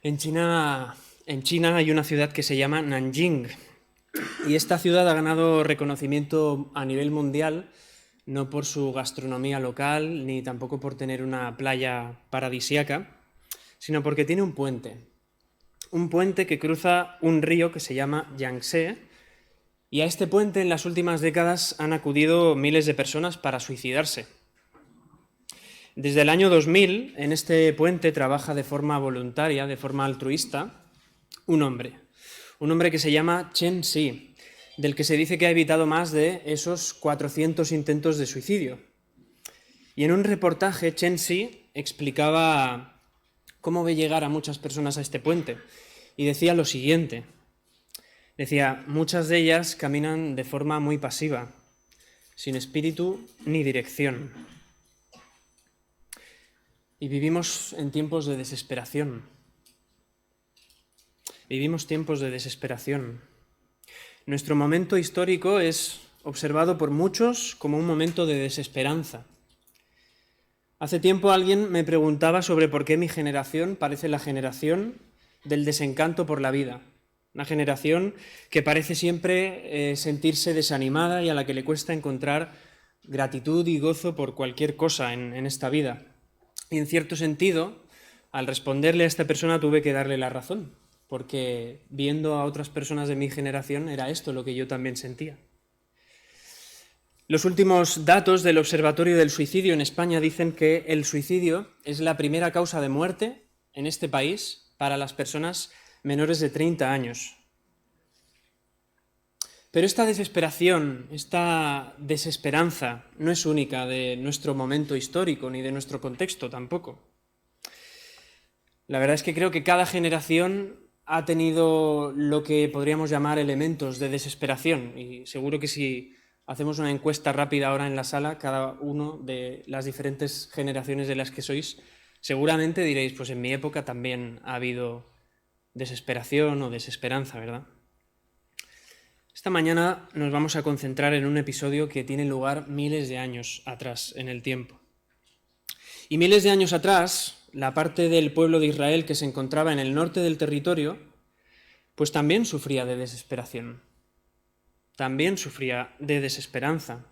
En China, hay una ciudad que se llama Nanjing, y esta ciudad ha ganado reconocimiento a nivel mundial, no por su gastronomía local, ni tampoco por tener una playa paradisíaca, sino porque tiene un puente que cruza un río que se llama Yangtze, y a este puente en las últimas décadas han acudido miles de personas para suicidarse. Desde el año 2000, en este puente trabaja de forma voluntaria, de forma altruista, un hombre que se llama Chen Xi, del que se dice que ha evitado más de esos 400 intentos de suicidio. Y en un reportaje, Chen Xi explicaba cómo ve llegar a muchas personas a este puente, y decía lo siguiente. Decía, muchas de ellas caminan de forma muy pasiva, sin espíritu ni dirección. Y vivimos en tiempos de desesperación. Vivimos tiempos de desesperación. Nuestro momento histórico es observado por muchos como un momento de desesperanza. Hace tiempo alguien me preguntaba sobre por qué mi generación parece la generación del desencanto por la vida. Una generación que parece siempre sentirse desanimada y a la que le cuesta encontrar gratitud y gozo por cualquier cosa en esta vida. Y en cierto sentido, al responderle a esta persona tuve que darle la razón, porque viendo a otras personas de mi generación era esto lo que yo también sentía. Los últimos datos del Observatorio del Suicidio en España dicen que el suicidio es la primera causa de muerte en este país para las personas menores de 30 años. Pero esta desesperación, esta desesperanza no es única de nuestro momento histórico ni de nuestro contexto tampoco. La verdad es que creo que cada generación ha tenido lo que podríamos llamar elementos de desesperación, y seguro que si hacemos una encuesta rápida ahora en la sala, cada uno de las diferentes generaciones de las que sois, seguramente diréis, pues en mi época también ha habido desesperación o desesperanza, ¿verdad? Esta mañana nos vamos a concentrar en un episodio que tiene lugar miles de años atrás en el tiempo. Y miles de años atrás, la parte del pueblo de Israel que se encontraba en el norte del territorio, pues también sufría de desesperación, también sufría de desesperanza.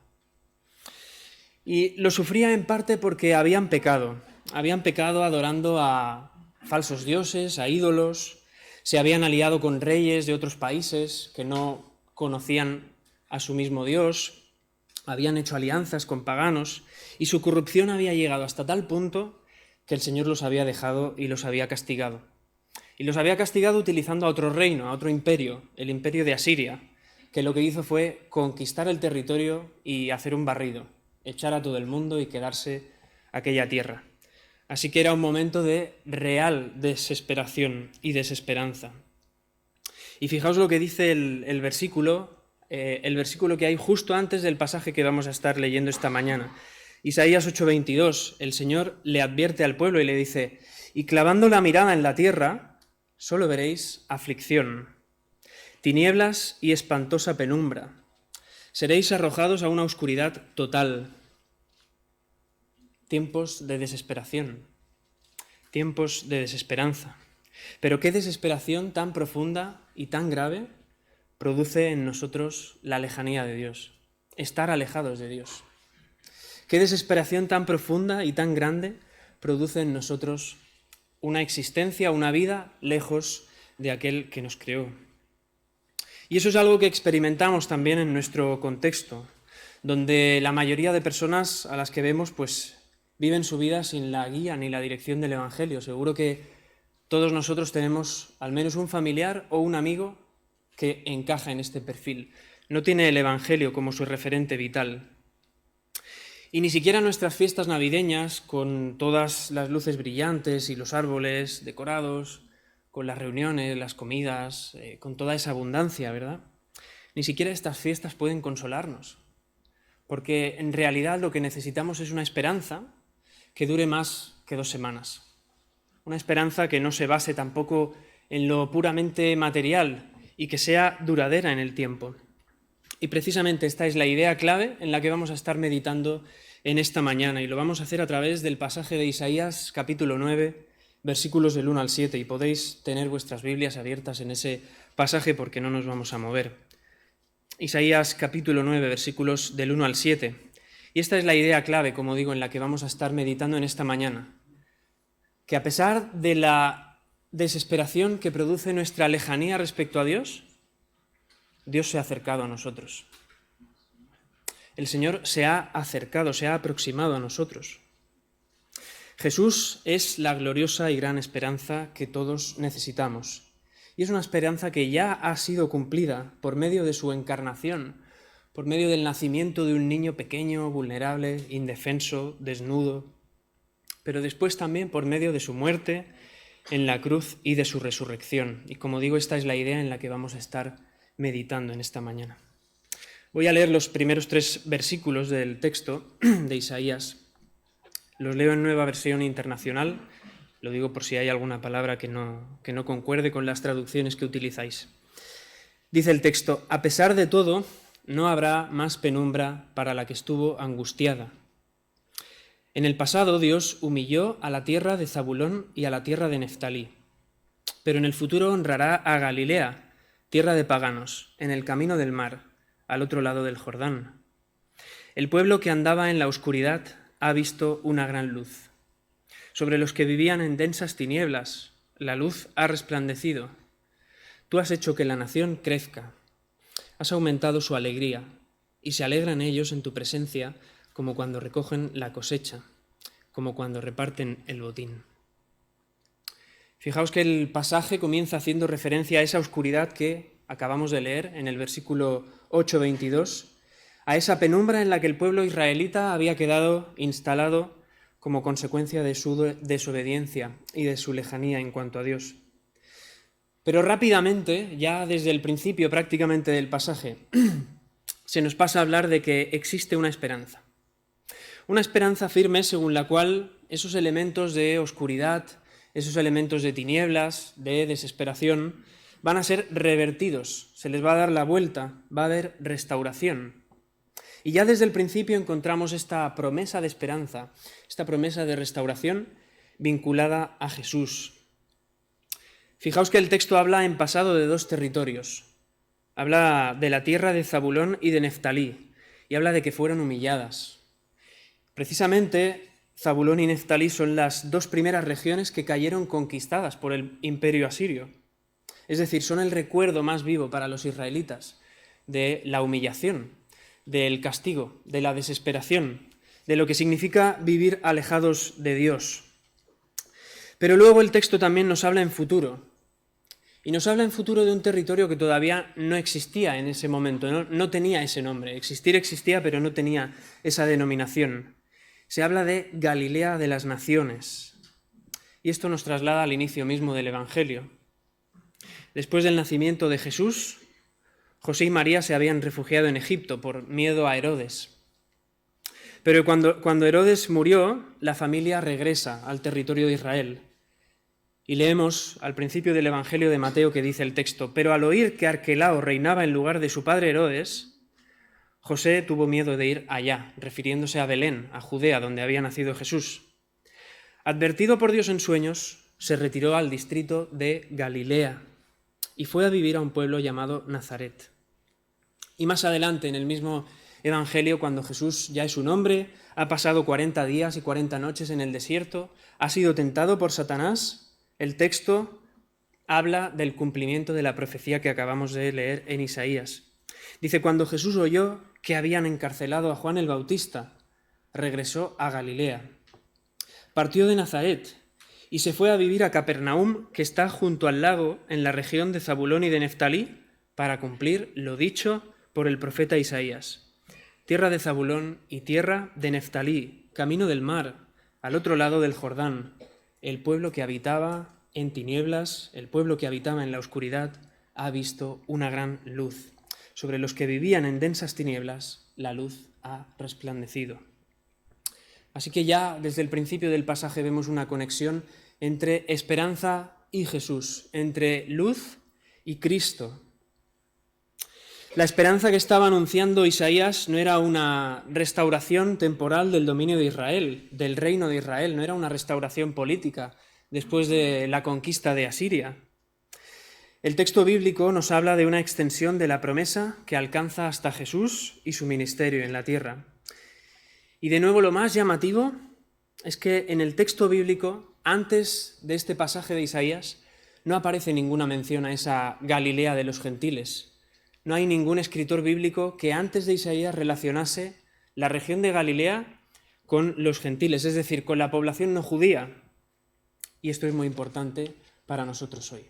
Y lo sufría en parte porque habían pecado adorando a falsos dioses, a ídolos, se habían aliado con reyes de otros países que no conocían a su mismo Dios, habían hecho alianzas con paganos y su corrupción había llegado hasta tal punto que el Señor los había dejado y los había castigado. Y los había castigado utilizando a otro reino, a otro imperio, el imperio de Asiria, que lo que hizo fue conquistar el territorio y hacer un barrido, echar a todo el mundo y quedarse aquella tierra. Así que era un momento de real desesperación y desesperanza. Y fijaos lo que dice el versículo que hay justo antes del pasaje que vamos a estar leyendo esta mañana. Isaías 8:22, el Señor le advierte al pueblo y le dice, y clavando la mirada en la tierra, solo veréis aflicción, tinieblas y espantosa penumbra. Seréis arrojados a una oscuridad total. Tiempos de desesperación, tiempos de desesperanza. Pero qué desesperación tan profunda y tan grave produce en nosotros la lejanía de Dios, estar alejados de Dios. Qué desesperación tan profunda y tan grande produce en nosotros una existencia, una vida lejos de aquel que nos creó. Y eso es algo que experimentamos también en nuestro contexto, donde la mayoría de personas a las que vemos pues viven su vida sin la guía ni la dirección del Evangelio. Seguro que todos nosotros tenemos al menos un familiar o un amigo que encaja en este perfil. No tiene el Evangelio como su referente vital. Y ni siquiera nuestras fiestas navideñas, con todas las luces brillantes y los árboles decorados, con las reuniones, las comidas, con toda esa abundancia, ¿verdad? Ni siquiera estas fiestas pueden consolarnos, porque en realidad lo que necesitamos es una esperanza que dure más que 2 semanas. Una esperanza que no se base tampoco en lo puramente material y que sea duradera en el tiempo. Y precisamente esta es la idea clave en la que vamos a estar meditando en esta mañana, y lo vamos a hacer a través del pasaje de Isaías capítulo 9 versículos del 1 al 7, y podéis tener vuestras Biblias abiertas en ese pasaje porque no nos vamos a mover. Isaías capítulo 9, versículos del 1 al 7. Y esta es la idea clave, como digo, en la que vamos a estar meditando en esta mañana. Que a pesar de la desesperación que produce nuestra lejanía respecto a Dios, Dios se ha acercado a nosotros. El Señor se ha acercado, se ha aproximado a nosotros. Jesús es la gloriosa y gran esperanza que todos necesitamos. Y es una esperanza que ya ha sido cumplida por medio de su encarnación, por medio del nacimiento de un niño pequeño, vulnerable, indefenso, desnudo, pero después también por medio de su muerte en la cruz y de su resurrección. Y como digo, esta es la idea en la que vamos a estar meditando en esta mañana. Voy a leer los primeros 3 versículos del texto de Isaías. Los leo en Nueva Versión Internacional. Lo digo por si hay alguna palabra que no concuerde con las traducciones que utilizáis. Dice el texto: a pesar de todo, no habrá más penumbra para la que estuvo angustiada. En el pasado Dios humilló a la tierra de Zabulón y a la tierra de Neftalí, pero en el futuro honrará a Galilea, tierra de paganos, en el camino del mar, al otro lado del Jordán. El pueblo que andaba en la oscuridad ha visto una gran luz. Sobre los que vivían en densas tinieblas, la luz ha resplandecido. Tú has hecho que la nación crezca. Has aumentado su alegría, y se alegran ellos en tu presencia como cuando recogen la cosecha, como cuando reparten el botín. Fijaos que el pasaje comienza haciendo referencia a esa oscuridad que acabamos de leer en el versículo 8:22, a esa penumbra en la que el pueblo israelita había quedado instalado como consecuencia de su desobediencia y de su lejanía en cuanto a Dios. Pero rápidamente, ya desde el principio prácticamente del pasaje, se nos pasa a hablar de que existe una esperanza. Una esperanza firme según la cual esos elementos de oscuridad, esos elementos de tinieblas, de desesperación, van a ser revertidos, se les va a dar la vuelta, va a haber restauración. Y ya desde el principio encontramos esta promesa de esperanza, esta promesa de restauración vinculada a Jesús. Fijaos que el texto habla en pasado de 2 territorios. Habla de la tierra de Zabulón y de Neftalí, y habla de que fueron humilladas. Precisamente, Zabulón y Neftalí son las 2 primeras regiones que cayeron conquistadas por el imperio asirio. Es decir, son el recuerdo más vivo para los israelitas de la humillación, del castigo, de la desesperación, de lo que significa vivir alejados de Dios. Pero luego el texto también nos habla en futuro, y nos habla en futuro de un territorio que todavía no existía en ese momento, no tenía ese nombre. Existir existía, pero no tenía esa denominación. Se habla de Galilea de las naciones, y esto nos traslada al inicio mismo del Evangelio. Después del nacimiento de Jesús, José y María se habían refugiado en Egipto por miedo a Herodes. Pero cuando Herodes murió, la familia regresa al territorio de Israel. Y leemos al principio del Evangelio de Mateo que dice el texto: pero al oír que Arquelao reinaba en lugar de su padre Herodes, José tuvo miedo de ir allá, refiriéndose a Belén, a Judea, donde había nacido Jesús. Advertido por Dios en sueños, se retiró al distrito de Galilea y fue a vivir a un pueblo llamado Nazaret. Y más adelante, en el mismo Evangelio, cuando Jesús ya es un hombre, ha pasado 40 días y 40 noches en el desierto, ha sido tentado por Satanás, el texto habla del cumplimiento de la profecía que acabamos de leer en Isaías. Dice: cuando Jesús oyó que habían encarcelado a Juan el Bautista, regresó a Galilea. Partió de Nazaret y se fue a vivir a Capernaum, que está junto al lago en la región de Zabulón y de Neftalí, para cumplir lo dicho por el profeta Isaías. Tierra de Zabulón y tierra de Neftalí, camino del mar, al otro lado del Jordán, el pueblo que habitaba en tinieblas, el pueblo que habitaba en la oscuridad, ha visto una gran luz. Sobre los que vivían en densas tinieblas, la luz ha resplandecido. Así que ya desde el principio del pasaje vemos una conexión entre esperanza y Jesús, entre luz y Cristo. La esperanza que estaba anunciando Isaías no era una restauración temporal del dominio de Israel, del reino de Israel, no era una restauración política después de la conquista de Asiria. El texto bíblico nos habla de una extensión de la promesa que alcanza hasta Jesús y su ministerio en la tierra. Y de nuevo lo más llamativo es que en el texto bíblico, antes de este pasaje de Isaías, no aparece ninguna mención a esa Galilea de los gentiles. No hay ningún escritor bíblico que antes de Isaías relacionase la región de Galilea con los gentiles, es decir, con la población no judía. Y esto es muy importante para nosotros hoy.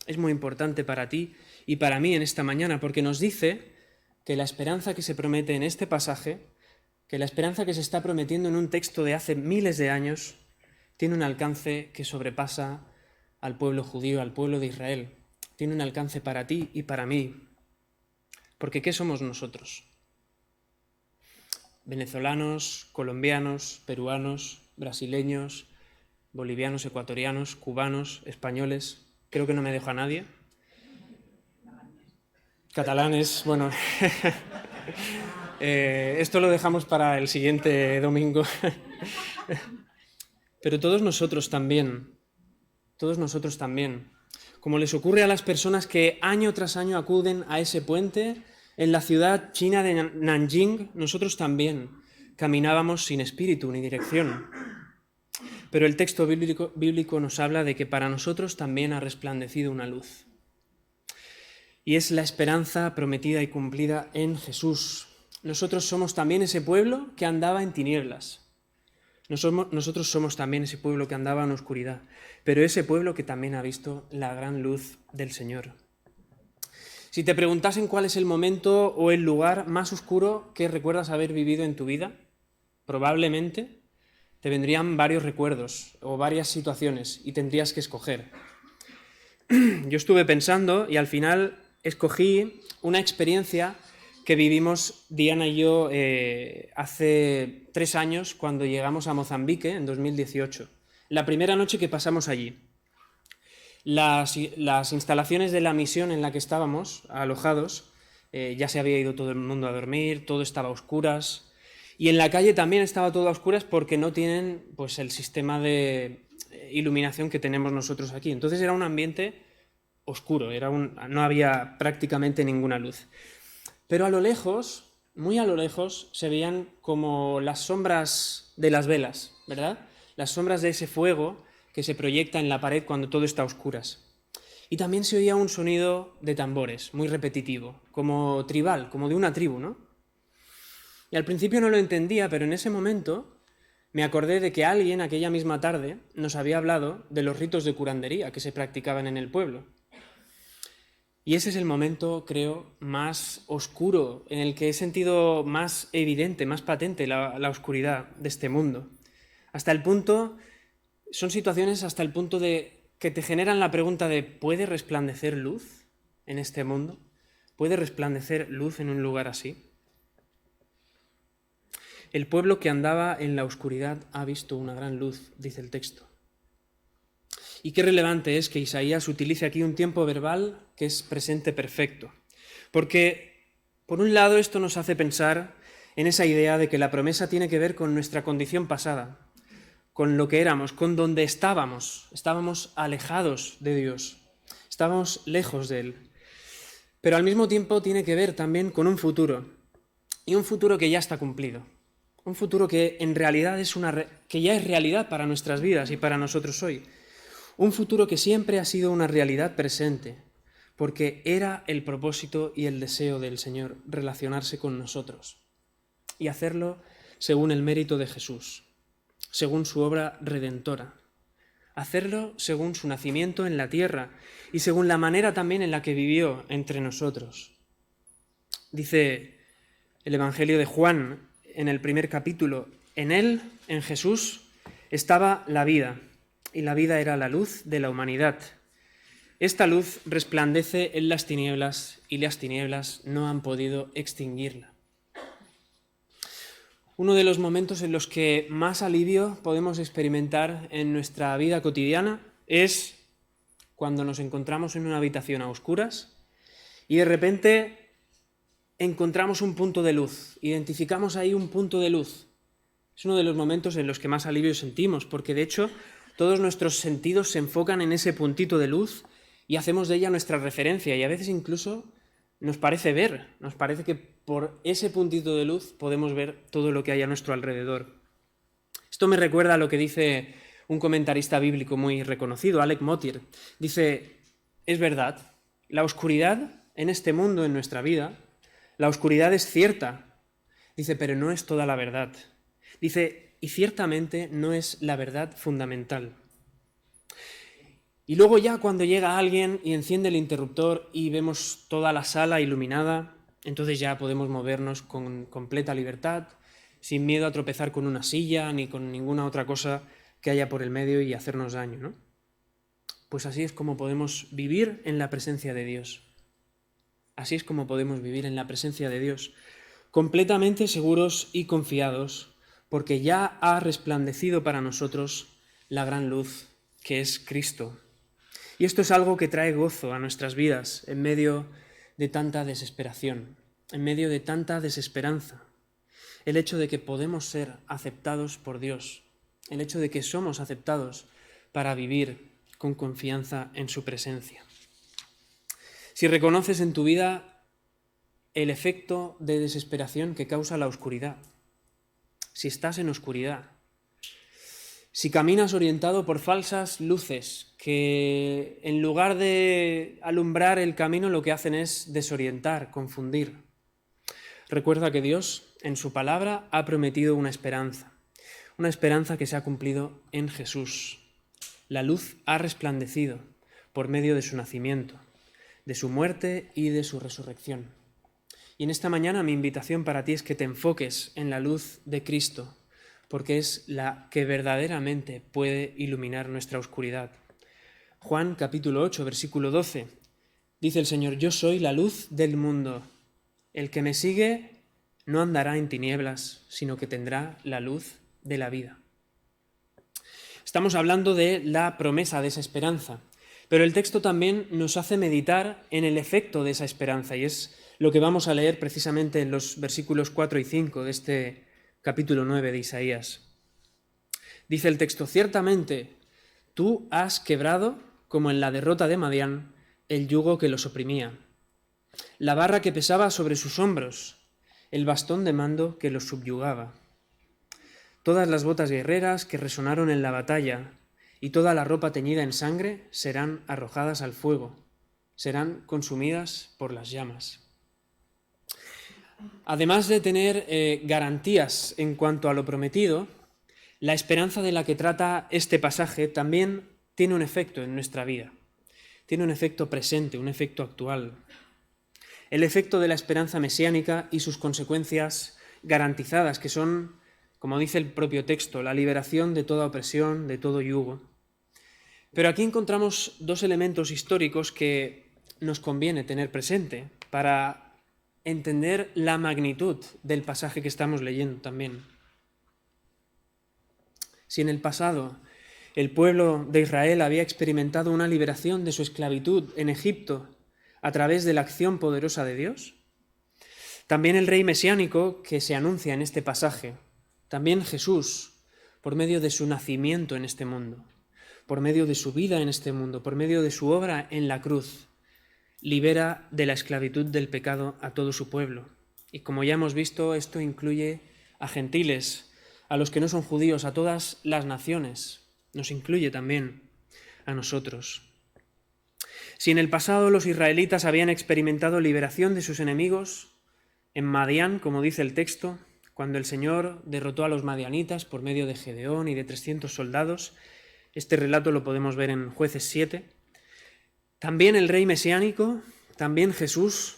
Es muy importante para ti y para mí en esta mañana, porque nos dice que la esperanza que se promete en este pasaje, que la esperanza que se está prometiendo en un texto de hace miles de años, tiene un alcance que sobrepasa al pueblo judío, al pueblo de Israel. Tiene un alcance para ti y para mí. Porque ¿qué somos nosotros? Venezolanos, colombianos, peruanos, brasileños, bolivianos, ecuatorianos, cubanos, españoles. Creo que no me dejo a nadie. Catalanes, bueno. Esto lo dejamos para el siguiente domingo. Pero todos nosotros también. Como les ocurre a las personas que año tras año acuden a ese puente en la ciudad china de Nanjing, nosotros también caminábamos sin espíritu ni dirección. Pero el texto bíblico nos habla de que para nosotros también ha resplandecido una luz. Y es la esperanza prometida y cumplida en Jesús. Nosotros somos también ese pueblo que andaba en tinieblas. Nosotros somos también ese pueblo que andaba en oscuridad, pero ese pueblo que también ha visto la gran luz del Señor. Si te preguntasen cuál es el momento o el lugar más oscuro que recuerdas haber vivido en tu vida, probablemente te vendrían varios recuerdos o varias situaciones y tendrías que escoger. Yo estuve pensando y al final escogí una experiencia que vivimos Diana y yo hace 3 años cuando llegamos a Mozambique en 2018. La primera noche que pasamos allí. Las instalaciones de la misión en la que estábamos alojados, ya se había ido todo el mundo a dormir, todo estaba a oscuras. Y en la calle también estaba todo a oscuras porque no tienen pues, el sistema de iluminación que tenemos nosotros aquí. Entonces era un ambiente oscuro, no había prácticamente ninguna luz. Pero a lo lejos, muy a lo lejos, se veían como las sombras de las velas, ¿verdad? Las sombras de ese fuego que se proyecta en la pared cuando todo está a oscuras. Y también se oía un sonido de tambores, muy repetitivo, como tribal, como de una tribu, ¿no? Y al principio no lo entendía, pero en ese momento me acordé de que alguien aquella misma tarde nos había hablado de los ritos de curandería que se practicaban en el pueblo. Y ese es el momento, creo, más oscuro, en el que he sentido más evidente, más patente la oscuridad de este mundo. Son situaciones hasta el punto de que te generan la pregunta de ¿puede resplandecer luz en este mundo? ¿Puede resplandecer luz en un lugar así? El pueblo que andaba en la oscuridad ha visto una gran luz, dice el texto. Y qué relevante es que Isaías utilice aquí un tiempo verbal que es presente perfecto. Porque, por un lado, esto nos hace pensar en esa idea de que la promesa tiene que ver con nuestra condición pasada, con lo que éramos, con donde estábamos. Estábamos alejados de Dios, estábamos lejos de Él. Pero al mismo tiempo tiene que ver también con un futuro, y un futuro que ya está cumplido. Un futuro que en realidad que ya es realidad para nuestras vidas y para nosotros hoy. Un futuro que siempre ha sido una realidad presente, porque era el propósito y el deseo del Señor relacionarse con nosotros y hacerlo según el mérito de Jesús, según su obra redentora. Hacerlo según su nacimiento en la tierra y según la manera también en la que vivió entre nosotros. Dice el Evangelio de Juan en el primer capítulo: en él, en Jesús, estaba la vida, y la vida era la luz de la humanidad. Esta luz resplandece en las tinieblas, y las tinieblas no han podido extinguirla. Uno de los momentos en los que más alivio podemos experimentar en nuestra vida cotidiana es cuando nos encontramos en una habitación a oscuras y de repente encontramos un punto de luz, identificamos ahí un punto de luz. Es uno de los momentos en los que más alivio sentimos, porque de hecho Todos nuestros sentidos se enfocan en ese puntito de luz y hacemos de ella nuestra referencia, y a veces incluso nos parece que por ese puntito de luz podemos ver todo lo que hay a nuestro alrededor. Esto me recuerda a lo que dice un comentarista bíblico muy reconocido, Alec Motyer. Dice, es verdad, la oscuridad en este mundo, en nuestra vida, la oscuridad es cierta. Dice, pero no es toda la verdad. Dice, y ciertamente no es la verdad fundamental. Y luego ya cuando llega alguien y enciende el interruptor y vemos toda la sala iluminada, entonces ya podemos movernos con completa libertad, sin miedo a tropezar con una silla ni con ninguna otra cosa que haya por el medio y hacernos daño, ¿no? Pues así es como podemos vivir en la presencia de Dios. Así es como podemos vivir en la presencia de Dios, completamente seguros y confiados, porque ya ha resplandecido para nosotros la gran luz que es Cristo. Y esto es algo que trae gozo a nuestras vidas en medio de tanta desesperación, en medio de tanta desesperanza. El hecho de que podemos ser aceptados por Dios, el hecho de que somos aceptados para vivir con confianza en su presencia. Si reconoces en tu vida el efecto de desesperación que causa la oscuridad, si estás en oscuridad, si caminas orientado por falsas luces que en lugar de alumbrar el camino lo que hacen es desorientar, confundir, recuerda que Dios en su palabra ha prometido una esperanza que se ha cumplido en Jesús. La luz ha resplandecido por medio de su nacimiento, de su muerte y de su resurrección. Y en esta mañana mi invitación para ti es que te enfoques en la luz de Cristo, porque es la que verdaderamente puede iluminar nuestra oscuridad. Juan capítulo 8, versículo 12, dice el Señor, yo soy la luz del mundo. El que me sigue no andará en tinieblas, sino que tendrá la luz de la vida. Estamos hablando de la promesa de esa esperanza, pero el texto también nos hace meditar en el efecto de esa esperanza, y es lo que vamos a leer precisamente en los versículos 4 y 5 de este capítulo 9 de Isaías. Dice el texto, ciertamente tú has quebrado, como en la derrota de Madián, el yugo que los oprimía, la barra que pesaba sobre sus hombros, el bastón de mando que los subyugaba. Todas las botas guerreras que resonaron en la batalla y toda la ropa teñida en sangre serán arrojadas al fuego, serán consumidas por las llamas. Además de tener garantías en cuanto a lo prometido, la esperanza de la que trata este pasaje también tiene un efecto en nuestra vida. Tiene un efecto presente, un efecto actual. El efecto de la esperanza mesiánica y sus consecuencias garantizadas, que son, como dice el propio texto, la liberación de toda opresión, de todo yugo. Pero aquí encontramos dos elementos históricos que nos conviene tener presente para entender la magnitud del pasaje que estamos leyendo también. Si en el pasado el pueblo de Israel había experimentado una liberación de su esclavitud en Egipto a través de la acción poderosa de Dios, también el rey mesiánico que se anuncia en este pasaje, también Jesús, por medio de su nacimiento en este mundo, por medio de su vida en este mundo, por medio de su obra en la cruz, libera de la esclavitud del pecado a todo su pueblo. Y como ya hemos visto, esto incluye a gentiles, a los que no son judíos, a todas las naciones. Nos incluye también a nosotros. Si en el pasado los israelitas habían experimentado liberación de sus enemigos, en Madián, como dice el texto, cuando el Señor derrotó a los madianitas por medio de Gedeón y de 300 soldados, este relato lo podemos ver en Jueces 7, también el rey mesiánico, también Jesús,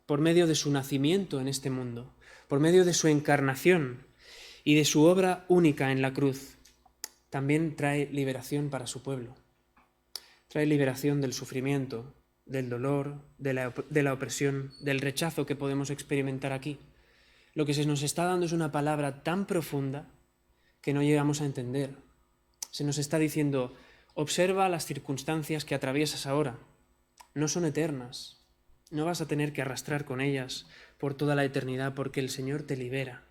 por medio de su nacimiento en este mundo, por medio de su encarnación y de su obra única en la cruz, también trae liberación para su pueblo. Trae liberación del sufrimiento, del dolor, de la opresión, del rechazo que podemos experimentar aquí. Lo que se nos está dando es una palabra tan profunda que no llegamos a entender. Se nos está diciendo, observa las circunstancias que atraviesas ahora. No son eternas. No vas a tener que arrastrar con ellas por toda la eternidad porque el Señor te libera.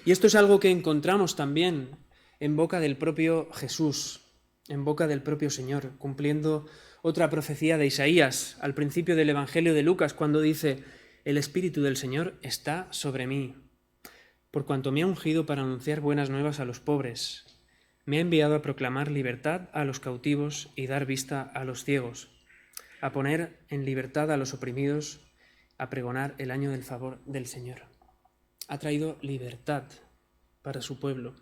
Y esto es algo que encontramos también en boca del propio Jesús, en boca del propio Señor, cumpliendo otra profecía de Isaías al principio del Evangelio de Lucas, cuando dice: «El Espíritu del Señor está sobre mí, por cuanto me ha ungido para anunciar buenas nuevas a los pobres. Me ha enviado a proclamar libertad a los cautivos y dar vista a los ciegos, a poner en libertad a los oprimidos, a pregonar el año del favor del Señor». Ha traído libertad para su pueblo.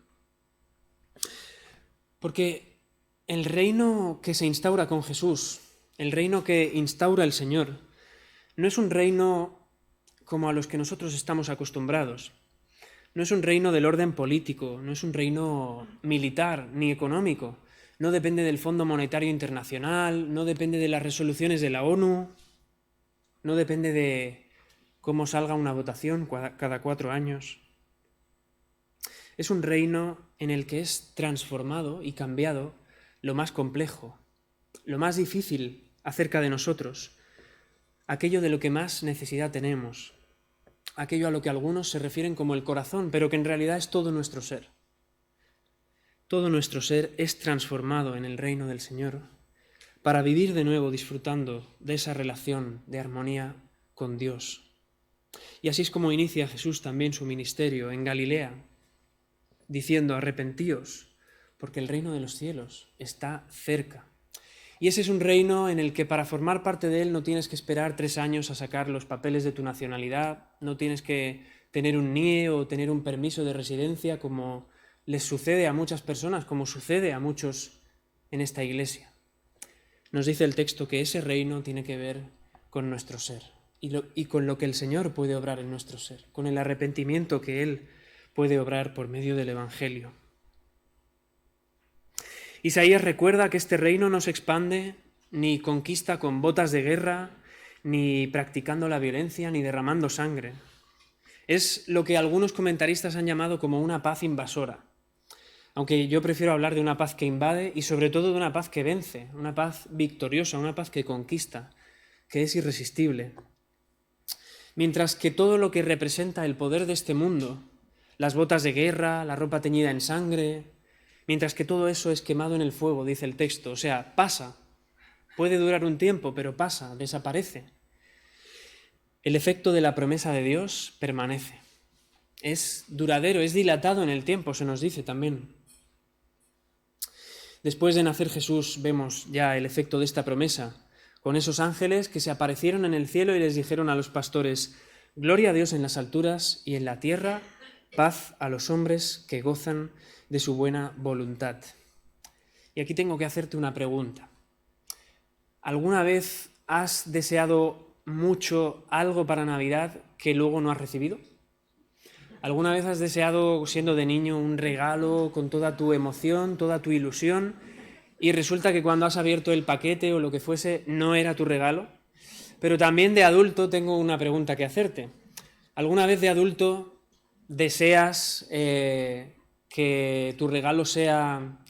Porque el reino que se instaura con Jesús, el reino que instaura el Señor, no es un reino como a los que nosotros estamos acostumbrados. No es un reino del orden político, no es un reino militar ni económico. No depende del Fondo Monetario Internacional, no depende de las resoluciones de la ONU, no depende de cómo salga una votación cada 4 años. Es un reino en el que es transformado y cambiado lo más complejo, lo más difícil acerca de nosotros, aquello de lo que más necesidad tenemos, aquello a lo que algunos se refieren como el corazón, pero que en realidad es todo nuestro ser. Todo nuestro ser es transformado en el reino del Señor para vivir de nuevo disfrutando de esa relación de armonía con Dios. Y así es como inicia Jesús también su ministerio en Galilea, diciendo: «Arrepentíos, porque el reino de los cielos está cerca». Y ese es un reino en el que para formar parte de él no tienes que esperar 3 años a sacar los papeles de tu nacionalidad, no tienes que tener un NIE o tener un permiso de residencia como les sucede a muchas personas, como sucede a muchos en esta iglesia. Nos dice el texto que ese reino tiene que ver con nuestro ser y con lo que el Señor puede obrar en nuestro ser, con el arrepentimiento que Él puede obrar por medio del Evangelio. Isaías recuerda que este reino no se expande ni conquista con botas de guerra, ni practicando la violencia, ni derramando sangre. Es lo que algunos comentaristas han llamado como una paz invasora, aunque yo prefiero hablar de una paz que invade y sobre todo de una paz que vence, una paz victoriosa, una paz que conquista, que es irresistible. Mientras que todo lo que representa el poder de este mundo, las botas de guerra, la ropa teñida en sangre, mientras que todo eso es quemado en el fuego, dice el texto, o sea, pasa, puede durar un tiempo, pero pasa, desaparece. El efecto de la promesa de Dios permanece. Es duradero, es dilatado en el tiempo, se nos dice también. Después de nacer Jesús vemos ya el efecto de esta promesa, con esos ángeles que se aparecieron en el cielo y les dijeron a los pastores: «Gloria a Dios en las alturas y en la tierra, paz a los hombres que gozan de su buena voluntad». Y aquí tengo que hacerte una pregunta. ¿Alguna vez has deseado mucho algo para Navidad que luego no has recibido? ¿Alguna vez has deseado, siendo de niño, un regalo con toda tu emoción, toda tu ilusión, y resulta que cuando has abierto el paquete o lo que fuese, no era tu regalo? Pero también de adulto tengo una pregunta que hacerte. ¿Alguna vez de adulto deseas que tu regalo sea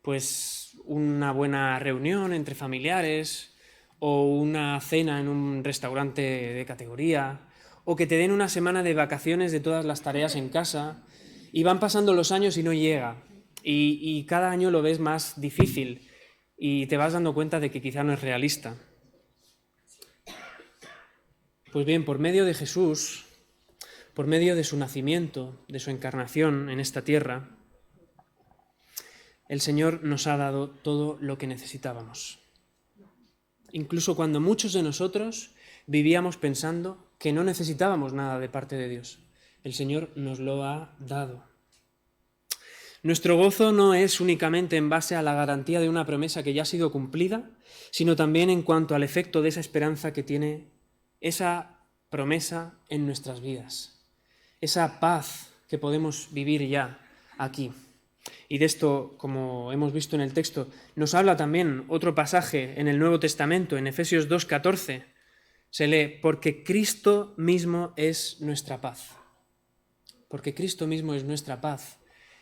pues una buena reunión entre familiares o una cena en un restaurante de categoría, o que te den una semana de vacaciones de todas las tareas en casa, y van pasando los años y no llega, y cada año lo ves más difícil y te vas dando cuenta de que quizá no es realista? Pues bien, por medio de Jesús, por medio de su nacimiento, de su encarnación en esta tierra, el Señor nos ha dado todo lo que necesitábamos. Incluso cuando muchos de nosotros vivíamos pensando que no necesitábamos nada de parte de Dios, el Señor nos lo ha dado. Nuestro gozo no es únicamente en base a la garantía de una promesa que ya ha sido cumplida, sino también en cuanto al efecto de esa esperanza que tiene esa promesa en nuestras vidas, esa paz que podemos vivir ya aquí. Y de esto, como hemos visto en el texto, nos habla también otro pasaje en el Nuevo Testamento, en Efesios 2:14. Se lee: «Porque Cristo mismo es nuestra paz». Porque Cristo mismo es nuestra paz.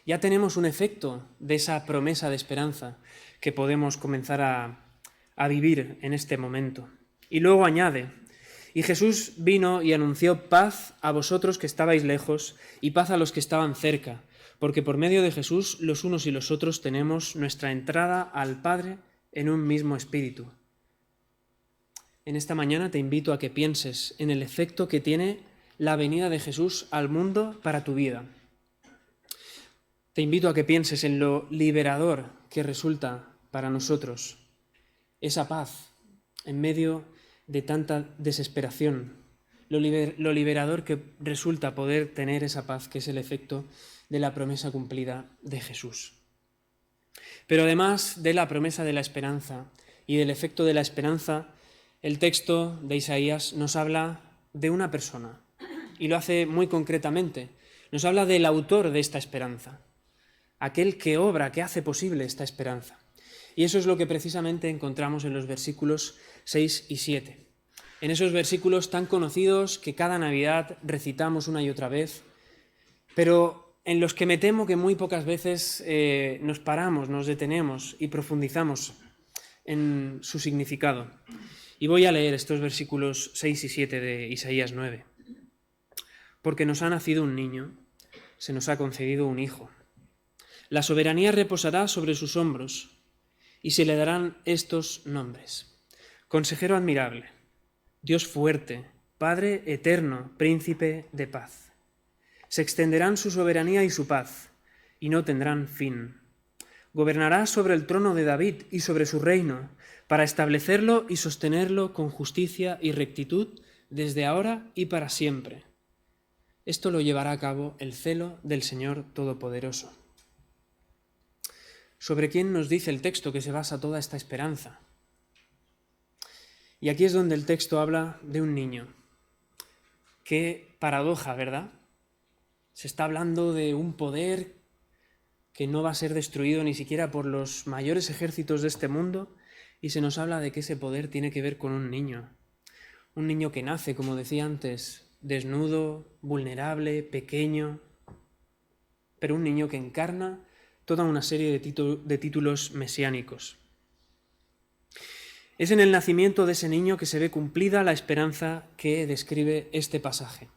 Ya tenemos un efecto de esa promesa de esperanza que podemos comenzar a vivir en este momento. Y luego añade: «Y Jesús vino y anunció paz a vosotros que estabais lejos y paz a los que estaban cerca, porque por medio de Jesús los unos y los otros tenemos nuestra entrada al Padre en un mismo espíritu. En esta mañana te invito a que pienses en el efecto que tiene la venida de Jesús al mundo para tu vida. Te invito a que pienses en lo liberador que resulta para nosotros esa paz en medio de tanta desesperación, lo liberador que resulta poder tener esa paz, que es el efecto de la promesa cumplida de Jesús. Pero además de la promesa de la esperanza y del efecto de la esperanza, el texto de Isaías nos habla de una persona, y lo hace muy concretamente. Nos habla del autor de esta esperanza, aquel que obra, que hace posible esta esperanza. Y eso es lo que precisamente encontramos en los versículos 6 y 7. En esos versículos tan conocidos que cada Navidad recitamos una y otra vez, pero en los que me temo que muy pocas veces nos paramos, nos detenemos y profundizamos en su significado. Y voy a leer estos versículos 6 y 7 de Isaías 9. Porque nos ha nacido un niño, se nos ha concedido un hijo. La soberanía reposará sobre sus hombros y se le darán estos nombres: Consejero admirable, Dios fuerte, Padre eterno, Príncipe de paz. Se extenderán su soberanía y su paz, y no tendrán fin. Gobernará sobre el trono de David y sobre su reino, para establecerlo y sostenerlo con justicia y rectitud desde ahora y para siempre. Esto lo llevará a cabo el celo del Señor Todopoderoso. ¿Sobre quién nos dice el texto que se basa toda esta esperanza? Y aquí es donde el texto habla de un niño. Qué paradoja, ¿verdad? Se está hablando de un poder que no va a ser destruido ni siquiera por los mayores ejércitos de este mundo, y se nos habla de que ese poder tiene que ver con un niño que nace, como decía antes, desnudo, vulnerable, pequeño, pero un niño que encarna toda una serie de títulos mesiánicos. Es en el nacimiento de ese niño que se ve cumplida la esperanza que describe este pasaje.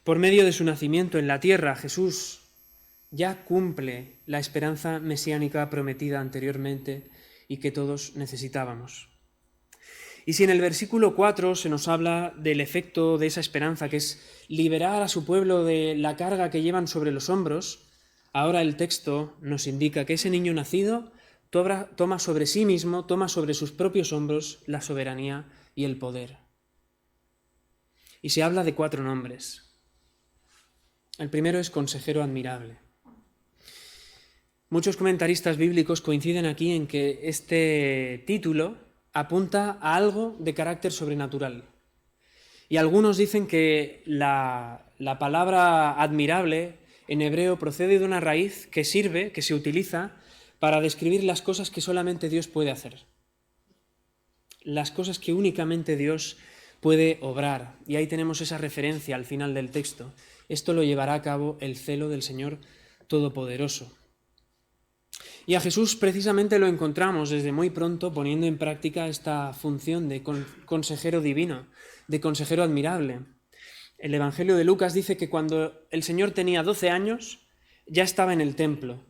Por medio de su nacimiento en la tierra, Jesús ya cumple la esperanza mesiánica prometida anteriormente y que todos necesitábamos. Y si en el versículo 4 se nos habla del efecto de esa esperanza, que es liberar a su pueblo de la carga que llevan sobre los hombros, ahora el texto nos indica que ese niño nacido toma sobre sí mismo, toma sobre sus propios hombros la soberanía y el poder. Y se habla de 4 nombres. El primero es Consejero admirable. Muchos comentaristas bíblicos coinciden aquí en que este título apunta a algo de carácter sobrenatural. Y algunos dicen que la palabra admirable en hebreo procede de una raíz que se utiliza para describir las cosas que solamente Dios puede hacer. Las cosas que únicamente Dios puede obrar. Y ahí tenemos esa referencia al final del texto. Esto lo llevará a cabo el celo del Señor Todopoderoso. Y a Jesús precisamente lo encontramos desde muy pronto poniendo en práctica esta función de consejero divino, de consejero admirable. El Evangelio de Lucas dice que cuando el Señor tenía 12 años ya estaba en el templo.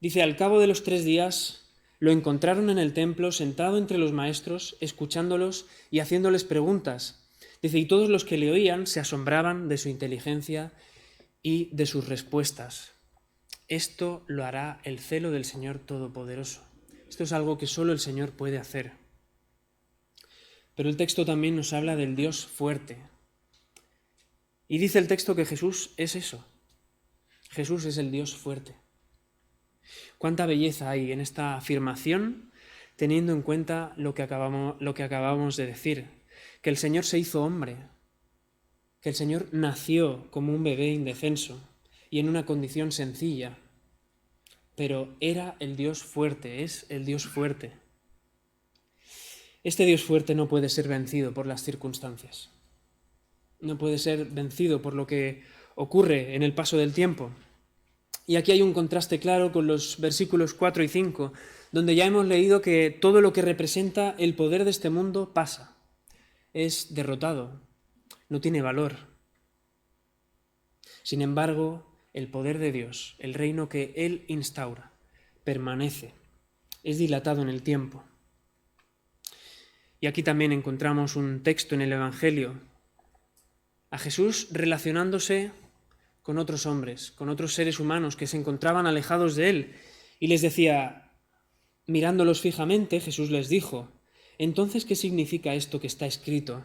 Dice, al cabo de los 3 días lo encontraron en el templo sentado entre los maestros, escuchándolos y haciéndoles preguntas. Dice, y todos los que le oían se asombraban de su inteligencia y de sus respuestas. Esto lo hará el celo del Señor Todopoderoso. Esto es algo que solo el Señor puede hacer. Pero el texto también nos habla del Dios fuerte. Y dice el texto que Jesús es eso. Jesús es el Dios fuerte. Cuánta belleza hay en esta afirmación, teniendo en cuenta lo que acabamos de decir, que el Señor se hizo hombre, que el Señor nació como un bebé indefenso y en una condición sencilla, pero era el Dios fuerte, es el Dios fuerte. Este Dios fuerte no puede ser vencido por las circunstancias, no puede ser vencido por lo que ocurre en el paso del tiempo. Y aquí hay un contraste claro con los versículos 4 y 5, donde ya hemos leído que todo lo que representa el poder de este mundo pasa, es derrotado, no tiene valor. Sin embargo, el poder de Dios, el reino que Él instaura, permanece, es dilatado en el tiempo. Y aquí también encontramos un texto en el Evangelio, a Jesús relacionándose con otros hombres, con otros seres humanos que se encontraban alejados de Él, y les decía, mirándolos fijamente, Jesús les dijo, «Entonces, ¿qué significa esto que está escrito?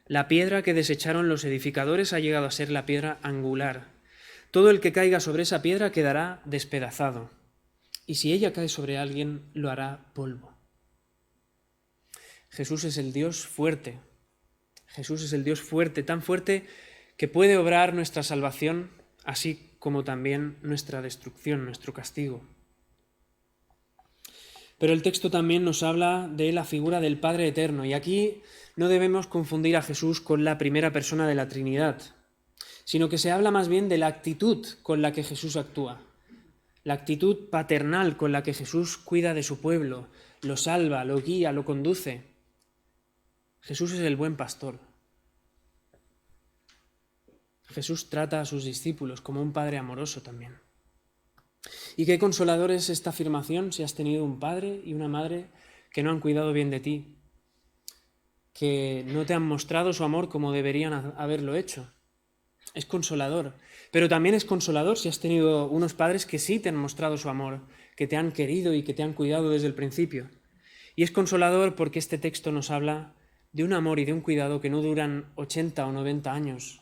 La piedra que desecharon los edificadores ha llegado a ser la piedra angular. Todo el que caiga sobre esa piedra quedará despedazado, y si ella cae sobre alguien, lo hará polvo». Jesús es el Dios fuerte. Jesús es el Dios fuerte, tan fuerte que puede obrar nuestra salvación, así como también nuestra destrucción, nuestro castigo. Pero el texto también nos habla de la figura del Padre Eterno, y aquí no debemos confundir a Jesús con la primera persona de la Trinidad, sino que se habla más bien de la actitud con la que Jesús actúa, la actitud paternal con la que Jesús cuida de su pueblo, lo salva, lo guía, lo conduce. Jesús es el buen pastor. Jesús trata a sus discípulos como un padre amoroso también. Y qué consolador es esta afirmación si has tenido un padre y una madre que no han cuidado bien de ti, que no te han mostrado su amor como deberían haberlo hecho. Es consolador, pero también es consolador si has tenido unos padres que sí te han mostrado su amor, que te han querido y que te han cuidado desde el principio. Y es consolador porque este texto nos habla de un amor y de un cuidado que no duran 80 o 90 años,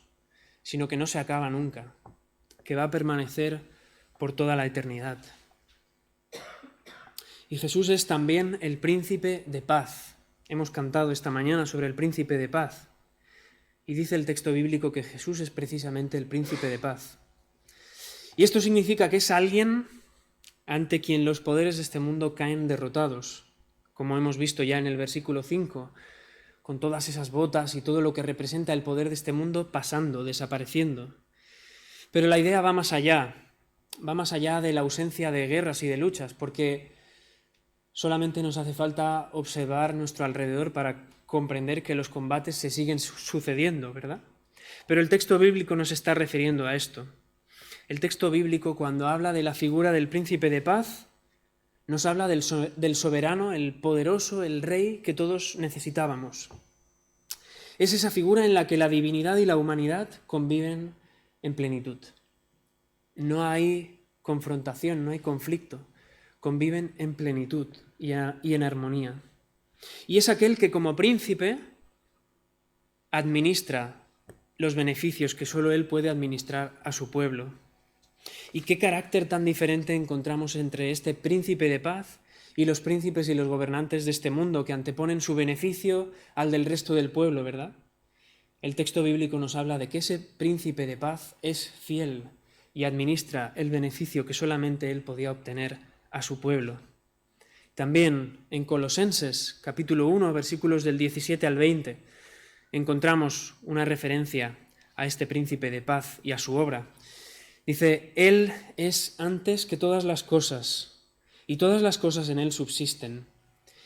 sino que no se acaba nunca, que va a permanecer por toda la eternidad. Y Jesús es también el príncipe de paz. Hemos cantado esta mañana sobre el príncipe de paz. Y dice el texto bíblico que Jesús es precisamente el príncipe de paz. Y esto significa que es alguien ante quien los poderes de este mundo caen derrotados, como hemos visto ya en el versículo 5, con todas esas botas y todo lo que representa el poder de este mundo pasando, desapareciendo. Pero la idea va más allá de la ausencia de guerras y de luchas, porque solamente nos hace falta observar nuestro alrededor para comprender que los combates se siguen sucediendo, ¿verdad? Pero el texto bíblico no se está refiriendo a esto. El texto bíblico, cuando habla de la figura del príncipe de paz, nos habla del soberano, el poderoso, el rey que todos necesitábamos. Es esa figura en la que la divinidad y la humanidad conviven en plenitud. No hay confrontación, no hay conflicto. Conviven en plenitud y en armonía. Y es aquel que como príncipe administra los beneficios que solo él puede administrar a su pueblo. Y qué carácter tan diferente encontramos entre este príncipe de paz y los príncipes y los gobernantes de este mundo que anteponen su beneficio al del resto del pueblo, ¿verdad? El texto bíblico nos habla de que ese príncipe de paz es fiel y administra el beneficio que solamente él podía obtener a su pueblo. También en Colosenses, capítulo 1, versículos del 17 al 20, encontramos una referencia a este príncipe de paz y a su obra. Dice, Él es antes que todas las cosas, y todas las cosas en Él subsisten.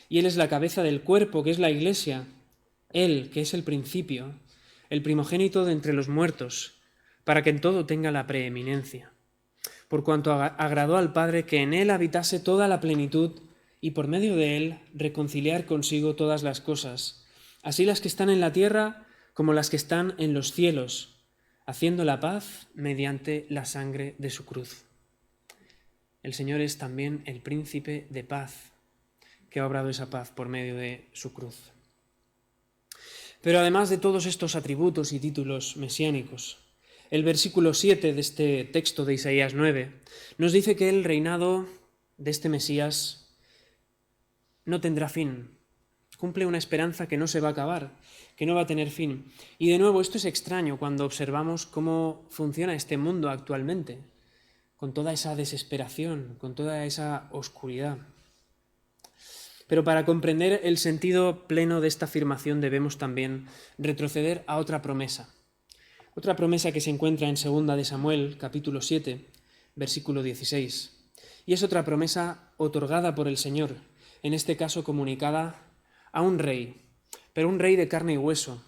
Y Él es la cabeza del cuerpo, que es la Iglesia. Él, que es el principio, el primogénito de entre los muertos, para que en todo tenga la preeminencia. Por cuanto agradó al Padre que en Él habitase toda la plenitud, y por medio de Él reconciliar consigo todas las cosas, así las que están en la tierra como las que están en los cielos, haciendo la paz mediante la sangre de su cruz. El Señor es también el príncipe de paz, que ha obrado esa paz por medio de su cruz. Pero además de todos estos atributos y títulos mesiánicos, el versículo 7 de este texto de Isaías 9 nos dice que el reinado de este Mesías no tendrá fin. Cumple una esperanza que no se va a acabar, que no va a tener fin. Y de nuevo, esto es extraño cuando observamos cómo funciona este mundo actualmente, con toda esa desesperación, con toda esa oscuridad. Pero para comprender el sentido pleno de esta afirmación debemos también retroceder a otra promesa que se encuentra en 2 de Samuel, capítulo 7, versículo 16. Y es otra promesa otorgada por el Señor, en este caso comunicada a un rey, pero un rey de carne y hueso,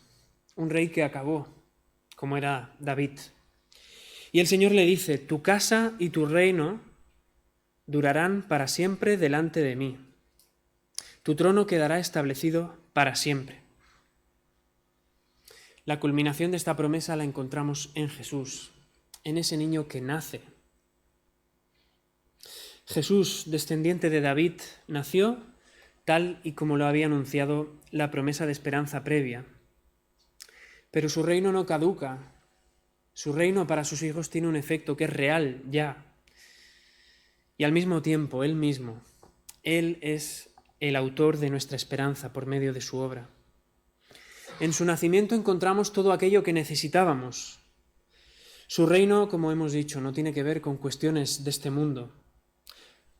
un rey que acabó, como era David. Y el Señor le dice: tu casa y tu reino durarán para siempre delante de mí. Tu trono quedará establecido para siempre. La culminación de esta promesa la encontramos en Jesús, en ese niño que nace. Jesús, descendiente de David, nació tal y como lo había anunciado la promesa de esperanza previa. Pero su reino no caduca. Su reino para sus hijos tiene un efecto que es real ya. Y al mismo tiempo, Él mismo, Él es el autor de nuestra esperanza por medio de su obra. En su nacimiento encontramos todo aquello que necesitábamos. Su reino, como hemos dicho, no tiene que ver con cuestiones de este mundo.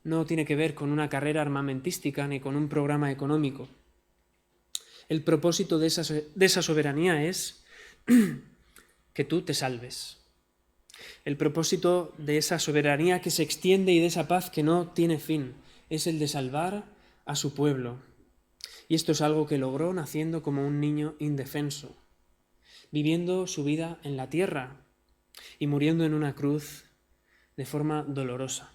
No tiene que ver con una carrera armamentística ni con un programa económico. El propósito de esa soberanía es que tú te salves. El propósito de esa soberanía que se extiende y de esa paz que no tiene fin es el de salvar a su pueblo. Y esto es algo que logró naciendo como un niño indefenso, viviendo su vida en la tierra y muriendo en una cruz de forma dolorosa,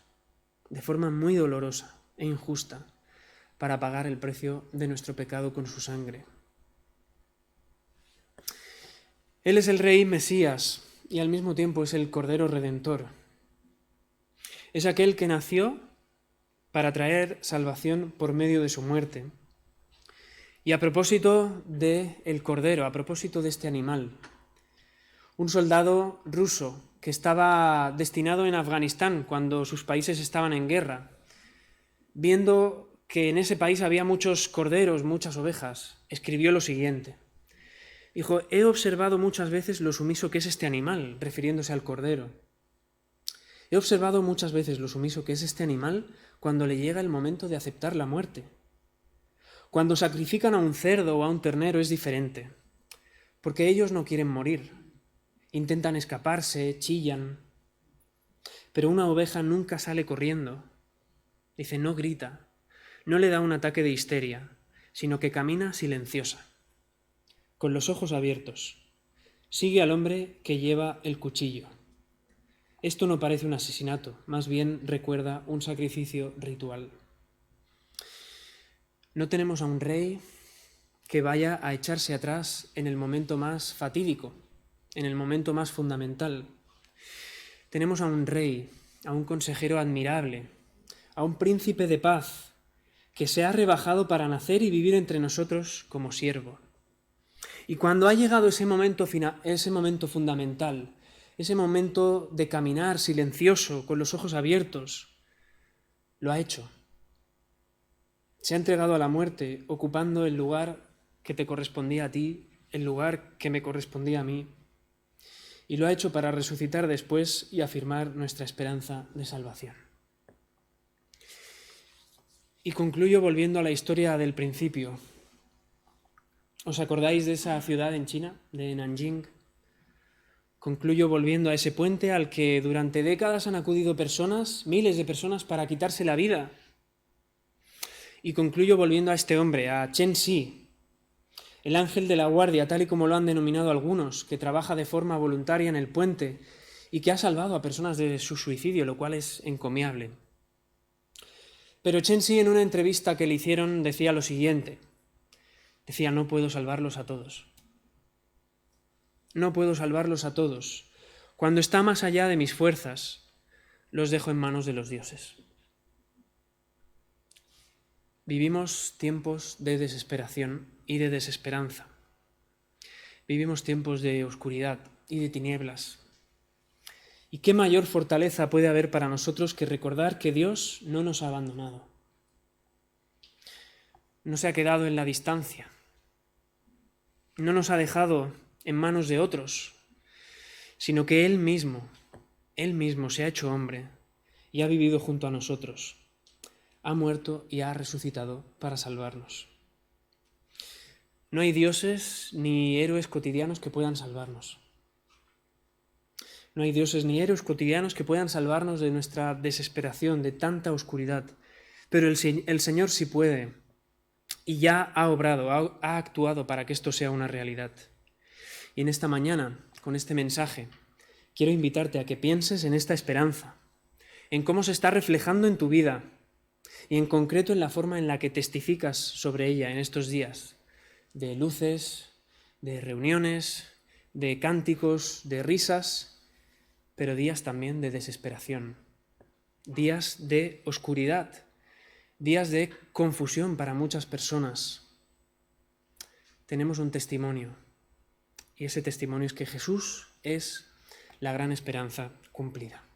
de forma muy dolorosa e injusta, para pagar el precio de nuestro pecado con su sangre. Él es el Rey Mesías y al mismo tiempo es el Cordero Redentor. Es aquel que nació para traer salvación por medio de su muerte. Y a propósito del Cordero, a propósito de este animal, un soldado ruso que estaba destinado en Afganistán cuando sus países estaban en guerra, viendo que en ese país había muchos corderos, muchas ovejas, escribió lo siguiente. Dijo: he observado muchas veces lo sumiso que es este animal, refiriéndose al cordero. He observado muchas veces lo sumiso que es este animal cuando le llega el momento de aceptar la muerte. Cuando sacrifican a un cerdo o a un ternero es diferente, porque ellos no quieren morir. Intentan escaparse, chillan. Pero una oveja nunca sale corriendo. Dice, no grita, no le da un ataque de histeria, sino que camina silenciosa, con los ojos abiertos. Sigue al hombre que lleva el cuchillo. Esto no parece un asesinato, más bien recuerda un sacrificio ritual. No tenemos a un rey que vaya a echarse atrás en el momento más fatídico, en el momento más fundamental. Tenemos a un rey, a un consejero admirable, a un príncipe de paz que se ha rebajado para nacer y vivir entre nosotros como siervo. Y cuando ha llegado ese momento fundamental, ese momento de caminar silencioso, con los ojos abiertos, lo ha hecho. Se ha entregado a la muerte, ocupando el lugar que te correspondía a ti, el lugar que me correspondía a mí. Y lo ha hecho para resucitar después y afirmar nuestra esperanza de salvación. Y concluyo volviendo a la historia del principio. ¿Os acordáis de esa ciudad en China, de Nanjing? Concluyo volviendo a ese puente al que durante décadas han acudido personas, miles de personas, para quitarse la vida. Y concluyo volviendo a este hombre, a Chen Xi, el ángel de la guardia, tal y como lo han denominado algunos, que trabaja de forma voluntaria en el puente y que ha salvado a personas de su suicidio, lo cual es encomiable. Pero Chen Xi, en una entrevista que le hicieron, decía lo siguiente. Decía, no puedo salvarlos a todos. No puedo salvarlos a todos. Cuando está más allá de mis fuerzas, los dejo en manos de los dioses. Vivimos tiempos de desesperación y de desesperanza. Vivimos tiempos de oscuridad y de tinieblas. ¿Y qué mayor fortaleza puede haber para nosotros que recordar que Dios no nos ha abandonado? No se ha quedado en la distancia. No nos ha dejado en manos de otros, sino que Él mismo se ha hecho hombre y ha vivido junto a nosotros. Ha muerto y ha resucitado para salvarnos. No hay dioses ni héroes cotidianos que puedan salvarnos. No hay dioses ni héroes cotidianos que puedan salvarnos de nuestra desesperación, de tanta oscuridad. Pero el Señor sí puede y ya ha obrado, ha actuado para que esto sea una realidad. Y en esta mañana, con este mensaje, quiero invitarte a que pienses en esta esperanza, en cómo se está reflejando en tu vida y en concreto en la forma en la que testificas sobre ella en estos días, de luces, de reuniones, de cánticos, de risas, pero días también de desesperación, días de oscuridad, días de confusión para muchas personas. Tenemos un testimonio, y ese testimonio es que Jesús es la gran esperanza cumplida.